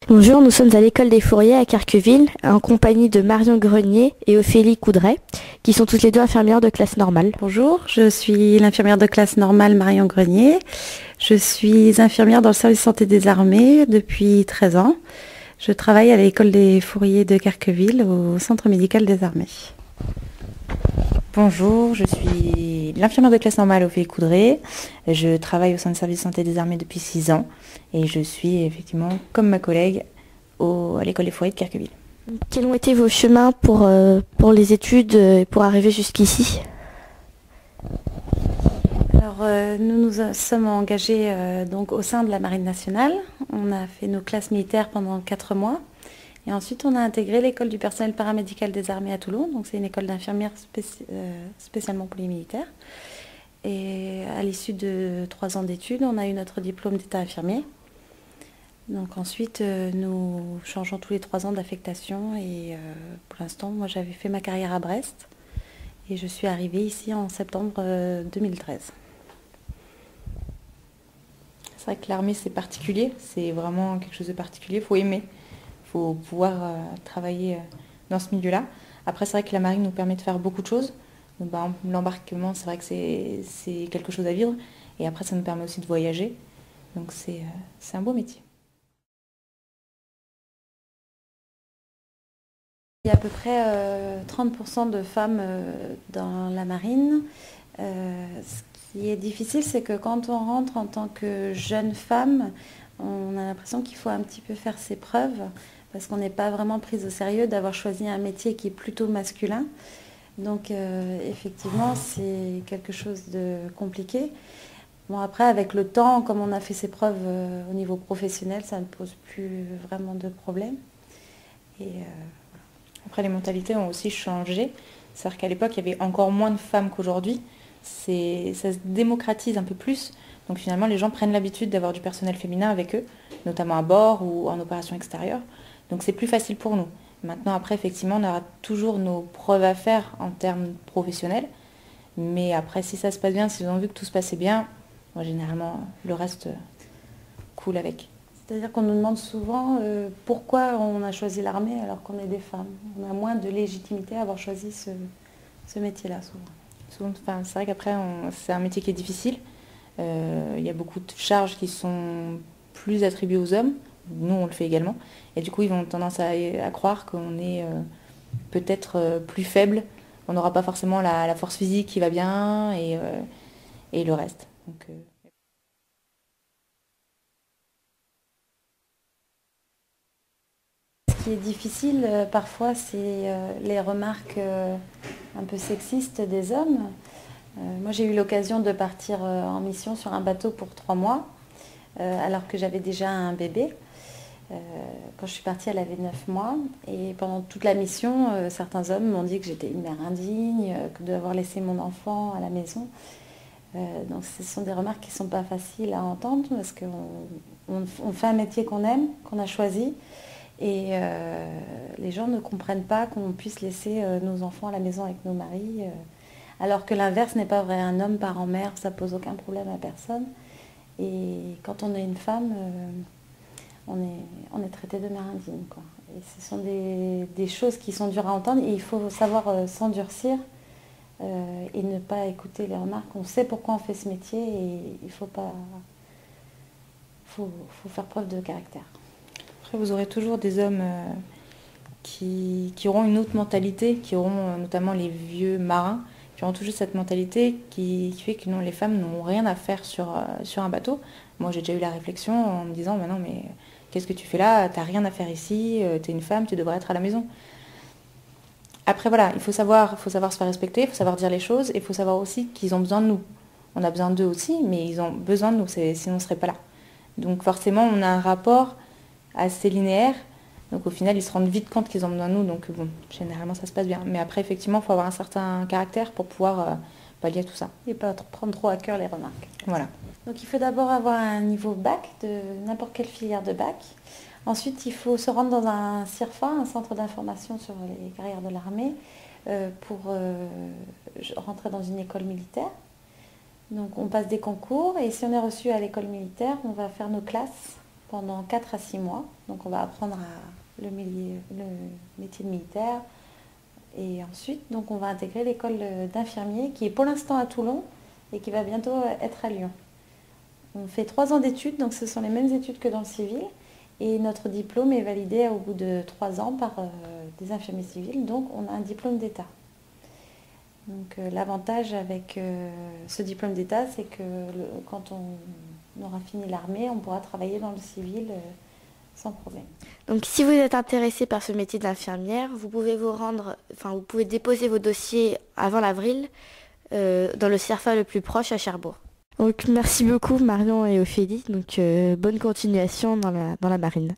Bonjour, nous sommes à l'école des Fourriers à Carqueville, en compagnie de Marion Grenier et Ophélie Coudray, qui sont toutes les deux infirmières de classe normale. Bonjour, je suis l'infirmière de classe normale Marion Grenier. Je suis infirmière dans le service santé des armées depuis 13 ans. Je travaille à l'école des Fourriers de Carqueville, au centre médical des armées. Bonjour, je suis l'infirmière de classe normale Ophélie Coudray. Je travaille au sein du service santé des armées depuis 6 ans et je suis effectivement, comme ma collègue, à l'école des Fourriers de Carqueville. Quels ont été vos chemins pour les études et pour arriver jusqu'ici? Alors, nous nous sommes engagés donc au sein de la Marine nationale. On a fait nos classes militaires pendant 4 mois. Et ensuite, on a intégré l'école du personnel paramédical des armées à Toulon. Donc, c'est une école d'infirmières spécialement pour les militaires. Et à l'issue de 3 ans d'études, on a eu notre diplôme d'état infirmier. Donc ensuite, nous changeons tous les 3 ans d'affectation. Et pour l'instant, moi, j'avais fait ma carrière à Brest. Et je suis arrivée ici en septembre 2013. C'est vrai que l'armée, c'est particulier. C'est vraiment quelque chose de particulier. Il faut aimer. Il faut pouvoir travailler dans ce milieu-là. Après, c'est vrai que la marine nous permet de faire beaucoup de choses. Donc, l'embarquement, c'est vrai que c'est quelque chose à vivre. Et après, ça nous permet aussi de voyager. Donc, c'est un beau métier. Il y a à peu près 30% de femmes dans la marine. Ce qui est difficile, c'est que quand on rentre en tant que jeune femme, on a l'impression qu'il faut un petit peu faire ses preuves parce qu'on n'est pas vraiment prise au sérieux d'avoir choisi un métier qui est plutôt masculin. Donc effectivement, c'est quelque chose de compliqué. Bon, après, avec le temps, comme on a fait ses preuves au niveau professionnel, ça ne pose plus vraiment de problème. Et après, les mentalités ont aussi changé. C'est-à-dire qu'à l'époque, il y avait encore moins de femmes qu'aujourd'hui. Ça se démocratise un peu plus. Donc finalement, les gens prennent l'habitude d'avoir du personnel féminin avec eux, notamment à bord ou en opération extérieure. Donc c'est plus facile pour nous. Maintenant, après, effectivement, on aura toujours nos preuves à faire en termes professionnels. Mais après, si ça se passe bien, s'ils ont vu que tout se passait bien, moi, généralement, le reste coule avec. c'est-à-dire qu'on nous demande souvent pourquoi on a choisi l'armée alors qu'on est des femmes. On a moins de légitimité à avoir choisi ce métier-là souvent. C'est vrai qu'après, c'est un métier qui est difficile. Il y a beaucoup de charges qui sont plus attribuées aux hommes. Nous, on le fait également. Et du coup, ils vont tendance à croire qu'on est peut-être plus faible. On n'aura pas forcément la force physique qui va bien et le reste. Donc, Ce qui est difficile parfois, c'est les remarques un peu sexistes des hommes. Moi, j'ai eu l'occasion de partir en mission sur un bateau pour 3 mois, alors que j'avais déjà un bébé. Quand je suis partie, elle avait 9 mois. Et pendant toute la mission, certains hommes m'ont dit que j'étais une mère indigne, que d'avoir laissé mon enfant à la maison. Donc ce sont des remarques qui ne sont pas faciles à entendre parce qu'on fait un métier qu'on aime, qu'on a choisi. Et les gens ne comprennent pas qu'on puisse laisser nos enfants à la maison avec nos maris. Alors que l'inverse n'est pas vrai. Un homme part en mer, ça pose aucun problème à personne. Et quand on est une femme, on est traité de mère indigne, quoi. Et ce sont des choses qui sont dures à entendre et il faut savoir s'endurcir et ne pas écouter les remarques. On sait pourquoi on fait ce métier et il faut faire preuve de caractère. après, vous aurez toujours des hommes qui auront une autre mentalité, qui auront notamment les vieux marins, qui auront toujours cette mentalité qui fait que non, les femmes n'ont rien à faire sur un bateau. Moi, j'ai déjà eu la réflexion en me disant, non, mais qu'est-ce que tu fais là? T'as rien à faire ici, t'es une femme, tu devrais être à la maison. Après, voilà, il faut savoir se faire respecter, il faut savoir dire les choses, et il faut savoir aussi qu'ils ont besoin de nous. On a besoin d'eux aussi, mais ils ont besoin de nous, sinon on ne serait pas là. Donc forcément, on a un rapport assez linéaire. Donc au final, ils se rendent vite compte qu'ils ont besoin de nous. Donc bon, généralement, ça se passe bien. Mais après, effectivement, il faut avoir un certain caractère pour pouvoir pallier à tout ça. Et pas prendre trop à cœur les remarques. Voilà. Donc il faut d'abord avoir un niveau bac de n'importe quelle filière de bac. Ensuite, il faut se rendre dans un CIRFA, un centre d'information sur les carrières de l'armée, pour rentrer dans une école militaire. Donc on passe des concours et si on est reçu à l'école militaire, on va faire nos classes pendant 4 à 6 mois. Donc on va apprendre le métier de militaire. Et ensuite, donc, on va intégrer l'école d'infirmier qui est pour l'instant à Toulon et qui va bientôt être à Lyon. On fait 3 ans d'études, donc ce sont les mêmes études que dans le civil. Et notre diplôme est validé au bout de 3 ans par des infirmiers civils, donc on a un diplôme d'État. Donc l'avantage avec ce diplôme d'État, c'est que quand on aura fini l'armée, on pourra travailler dans le civil sans problème. Donc si vous êtes intéressé par ce métier d'infirmière, vous pouvez vous pouvez déposer vos dossiers avant l'avril dans le CERFA le plus proche à Cherbourg. Donc merci beaucoup Marion et Ophélie, donc bonne continuation dans la marine.